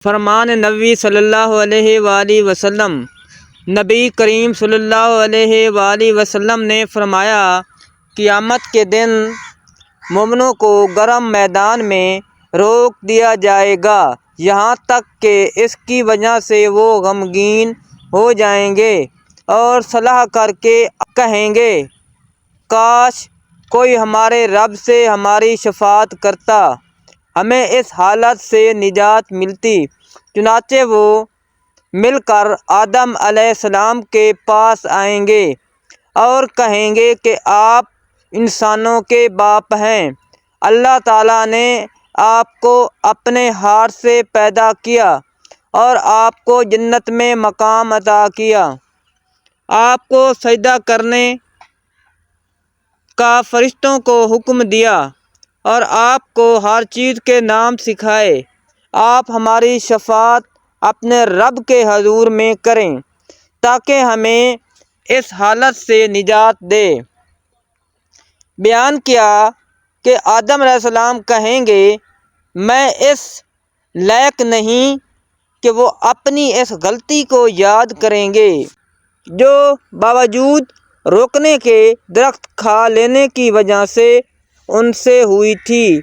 فرمان نبی صلی اللہ علیہ وآلہ وسلم۔ نبی کریم صلی اللہ علیہ وآلہ وسلم نے فرمایا، قیامت کے دن مومنوں کو گرم میدان میں روک دیا جائے گا، یہاں تک کہ اس کی وجہ سے وہ غمگین ہو جائیں گے اور صلاح کر کے کہیں گے، کاش کوئی ہمارے رب سے ہماری شفاعت کرتا، ہمیں اس حالت سے نجات ملتی۔ چنانچہ وہ مل کر آدم علیہ السلام کے پاس آئیں گے اور کہیں گے کہ آپ انسانوں کے باپ ہیں، اللہ تعالیٰ نے آپ کو اپنے ہاتھ سے پیدا کیا اور آپ کو جنت میں مقام عطا کیا، آپ کو سجدہ کرنے کا فرشتوں کو حکم دیا اور آپ کو ہر چیز کے نام سکھائے، آپ ہماری شفاعت اپنے رب کے حضور میں کریں تاکہ ہمیں اس حالت سے نجات دے۔ بیان کیا کہ آدم علیہ السلام کہیں گے، میں اس لائق نہیں کہ وہ اپنی اس غلطی کو یاد کریں گے جو باوجود روکنے کے درخت کھا لینے کی وجہ سے ان سے ہوئی تھی،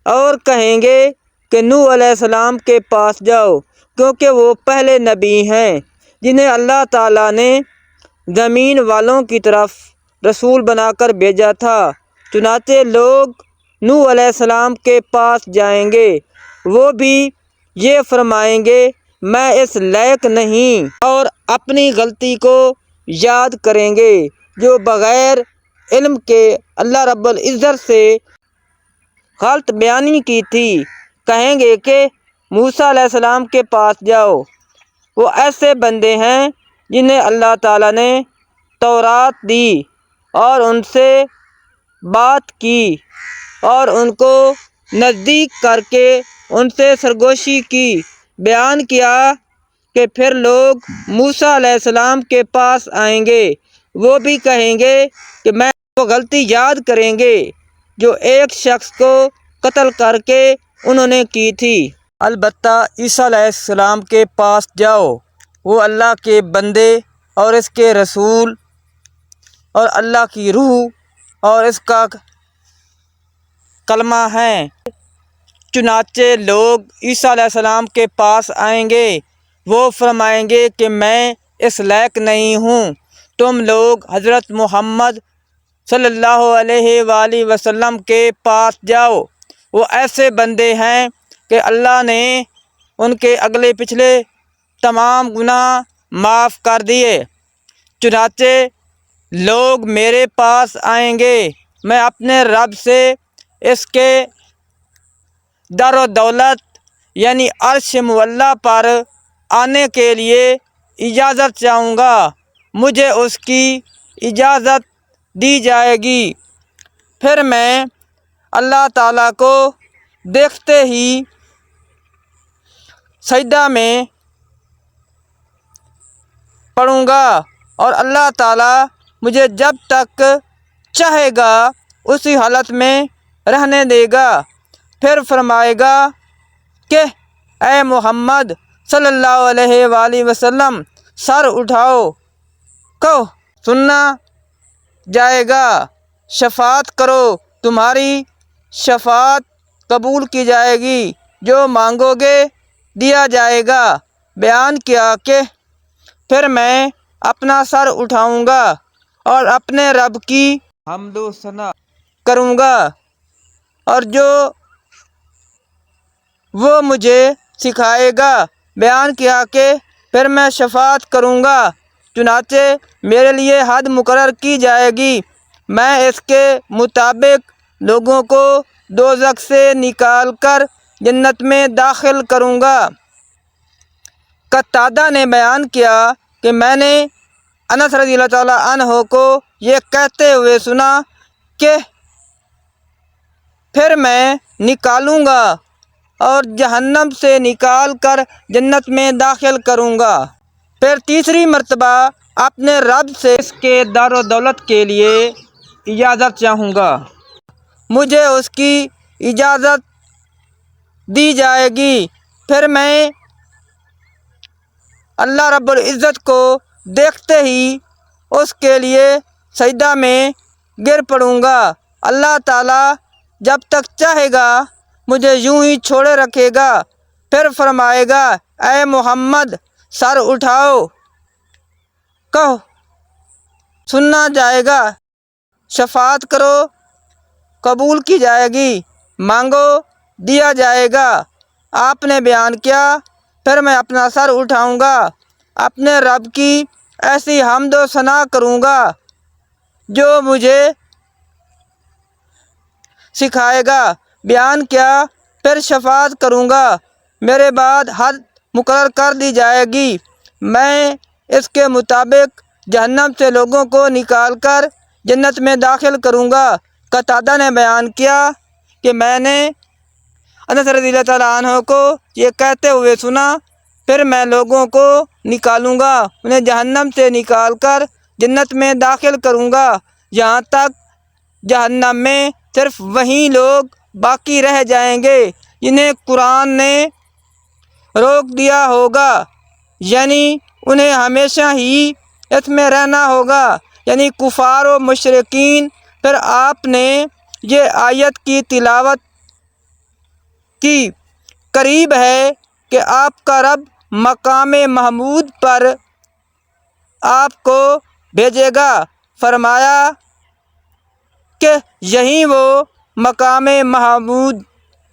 اور کہیں گے کہ نوح علیہ السلام کے پاس جاؤ، کیونکہ وہ پہلے نبی ہیں جنہیں اللہ تعالیٰ نے زمین والوں کی طرف رسول بنا کر بھیجا تھا۔ چنانچہ لوگ نوح علیہ السلام کے پاس جائیں گے، وہ بھی یہ فرمائیں گے، میں اس لائق نہیں، اور اپنی غلطی کو یاد کریں گے جو بغیر علم کے اللہ رب العزت سے غلط بیانی کی تھی۔ کہیں گے کہ موسیٰ علیہ السلام کے پاس جاؤ، وہ ایسے بندے ہیں جنہیں اللہ تعالیٰ نے تورات دی اور ان سے بات کی اور ان کو نزدیک کر کے ان سے سرگوشی کی۔ بیان کیا کہ پھر لوگ موسیٰ علیہ السلام کے پاس آئیں گے، وہ بھی کہیں گے کہ میں وہ غلطی یاد کریں گے جو ایک شخص کو قتل کر کے انہوں نے کی تھی۔ البتہ عیسیٰ علیہ السلام کے پاس جاؤ، وہ اللہ کے بندے اور اس کے رسول اور اللہ کی روح اور اس کا کلمہ ہیں۔ چنانچہ لوگ عیسیٰ علیہ السلام کے پاس آئیں گے، وہ فرمائیں گے کہ میں اس لائق نہیں ہوں، تم لوگ حضرت محمد صلی اللہ علیہ وآلہ وسلم کے پاس جاؤ، وہ ایسے بندے ہیں کہ اللہ نے ان کے اگلے پچھلے تمام گناہ معاف کر دیے۔ چنانچہ لوگ میرے پاس آئیں گے، میں اپنے رب سے اس کے در و دولت یعنی عرش معلیٰ پر آنے کے لیے اجازت چاہوں گا، مجھے اس کی اجازت دی جائے گی، پھر میں اللہ تعالیٰ کو دیکھتے ہی سجدہ میں پڑوں گا اور اللہ تعالیٰ مجھے جب تک چاہے گا اسی حالت میں رہنے دے گا، پھر فرمائے گا کہ اے محمد صلی اللہ علیہ وآلہ وسلم سر اٹھاؤ، کہو سنا جائے گا، شفاعت کرو، تمہاری شفاعت قبول کی جائے گی، جو مانگو گے دیا جائے گا۔ بیان کیا کہ پھر میں اپنا سر اٹھاؤں گا اور اپنے رب کی حمد و ثنا کروں گا اور جو وہ مجھے سکھائے گا۔ بیان کیا کہ پھر میں شفاعت کروں گا، چنانچہ میرے لیے حد مقرر کی جائے گی، میں اس کے مطابق لوگوں کو دوزخ سے نکال کر جنت میں داخل کروں گا۔ قتادہ نے بیان کیا کہ میں نے انس رضی اللہ تعالیٰ عنہ کو یہ کہتے ہوئے سنا کہ پھر میں نکالوں گا اور جہنم سے نکال کر جنت میں داخل کروں گا، پھر تیسری مرتبہ اپنے رب سے اس کے در و دولت کے لیے اجازت چاہوں گا، مجھے اس کی اجازت دی جائے گی، پھر میں اللہ رب العزت کو دیکھتے ہی اس کے لیے سجدہ میں گر پڑوں گا۔ اللہ تعالیٰ جب تک چاہے گا مجھے یوں ہی چھوڑے رکھے گا، پھر فرمائے گا اے محمد سر اٹھاؤ، کہو سنا جائے گا، شفاعت کرو قبول کی جائے گی، مانگو دیا جائے گا۔ آپ نے بیان کیا پھر میں اپنا سر اٹھاؤں گا، اپنے رب کی ایسی حمد و ثنا کروں گا جو مجھے سکھائے گا۔ بیان کیا پھر شفاعت کروں گا، میرے بعد حد مقرر کر دی جائے گی، میں اس کے مطابق جہنم سے لوگوں کو نکال کر جنت میں داخل کروں گا۔ قتادہ نے بیان کیا کہ میں نے انس رضی اللہ تعالیٰ عنہ کو یہ کہتے ہوئے سنا، پھر میں لوگوں کو نکالوں گا، انہیں جہنم سے نکال کر جنت میں داخل کروں گا، یہاں تک جہنم میں صرف وہی لوگ باقی رہ جائیں گے جنہیں قرآن نے روک دیا ہوگا، یعنی انہیں ہمیشہ ہی اس میں رہنا ہوگا، یعنی کفار و مشرکین۔ پھر آپ نے یہ آیت کی تلاوت کی، قریب ہے کہ آپ کا رب مقام محمود پر آپ کو بھیجے گا، فرمایا کہ یہی وہ مقام محمود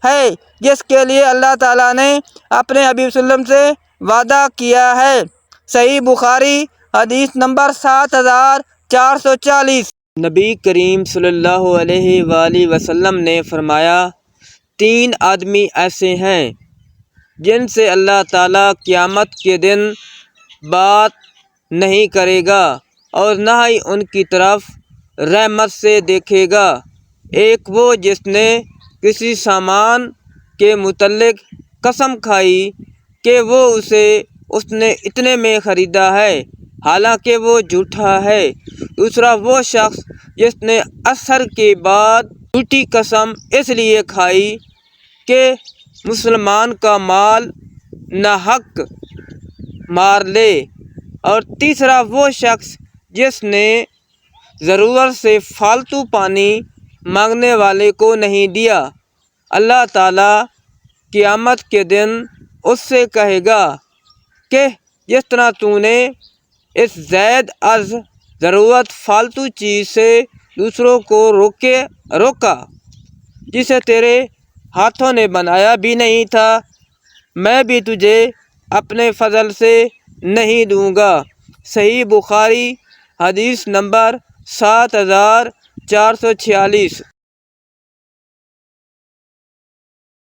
ہے جس کے لیے اللہ تعالیٰ نے اپنے حبیب صلی اللہ علیہ وسلم سے وعدہ کیا ہے۔ صحیح بخاری حدیث نمبر 7440۔ نبی کریم صلی اللہ علیہ وآلہ وسلم نے فرمایا، 3 آدمی ایسے ہیں جن سے اللہ تعالیٰ قیامت کے دن بات نہیں کرے گا اور نہ ہی ان کی طرف رحمت سے دیکھے گا۔ ایک وہ جس نے کسی سامان کے متعلق قسم کھائی کہ وہ اسے اس نے اتنے میں خریدا ہے حالانکہ وہ جھوٹا ہے۔ دوسرا وہ شخص جس نے عصر کے بعد جھوٹی قسم اس لیے کھائی کہ مسلمان کا مال ناحق مار لے۔ اور تیسرا وہ شخص جس نے ضرورت سے فالتو پانی مانگنے والے کو نہیں دیا۔ اللہ تعالیٰ قیامت کے دن اس سے کہے گا کہ جس طرح تو نے اس زائد از ضرورت فالتو چیز سے دوسروں کو روکا جسے تیرے ہاتھوں نے بنایا بھی نہیں تھا، میں بھی تجھے اپنے فضل سے نہیں دوں گا۔ صحیح بخاری حدیث نمبر 7446۔